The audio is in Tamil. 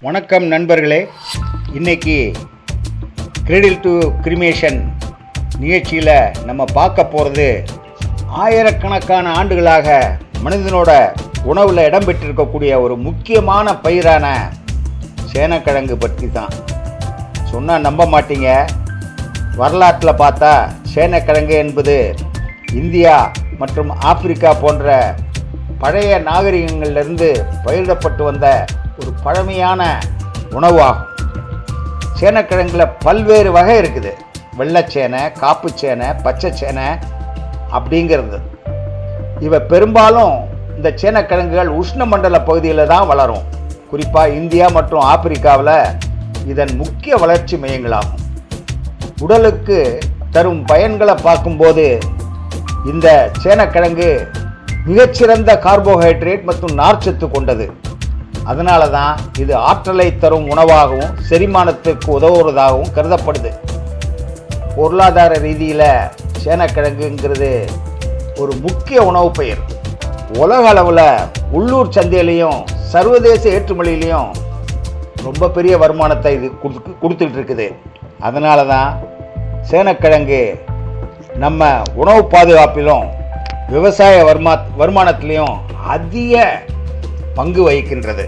வணக்கம் நண்பர்களே. இன்னைக்கு கிரெடில் டு கிரிமேஷன் நிகழ்ச்சியில் நம்ம பார்க்க போகிறது ஆயிரக்கணக்கான ஆண்டுகளாக மனிதனோட உணவில் இடம்பெற்றிருக்கக்கூடிய ஒரு முக்கியமான பயிரான சேனக்கிழங்கு பற்றி தான். சொன்னால் நம்ப மாட்டீங்க, வரலாற்றில் பார்த்தா சேனக்கிழங்கு என்பது இந்தியா மற்றும் ஆப்பிரிக்கா போன்ற பழைய நாகரிகங்களிலிருந்து பயிரிடப்பட்டு வந்த ஒரு பழமையான உணவாகும். சேனக்கிழங்குல பல்வேறு வகை இருக்குது. வெள்ளைச்சேனை, காப்பு சேனை, பச்சை சேனை அப்படிங்கிறது. இவை பெரும்பாலும் இந்த சேனக்கிழங்குகள் உஷ்ணமண்டல பகுதியில் தான் வளரும். குறிப்பாக இந்தியா மற்றும் ஆப்பிரிக்காவில் இதன் முக்கிய வளர்ச்சி மையங்களாகும். உடலுக்கு தரும் பயன்களை பார்க்கும்போது இந்த சேனக்கிழங்கு மிகச்சிறந்த கார்போஹைட்ரேட் மற்றும் நார்ச்சத்து கொண்டது. அதனால தான் இது ஆற்றலை தரும் உணவாகவும் செரிமானத்துக்கு உதவுவதாகவும் கருதப்படுது. பொருளாதார ரீதியில் சேனக்கிழங்குங்கிறது ஒரு முக்கிய உணவு பயிர். உலக அளவில் உள்ளூர் சந்தையிலையும் சர்வதேச ஏற்றுமதியிலையும் ரொம்ப பெரிய வருமானத்தை இது கொடுத்துட்டு இருக்குது. அதனால தான் சேனக்கிழங்கு நம்ம உணவு பாதுகாப்பிலும் விவசாய வருமானத்திலையும் அதிக பங்கு வகிக்கின்றது.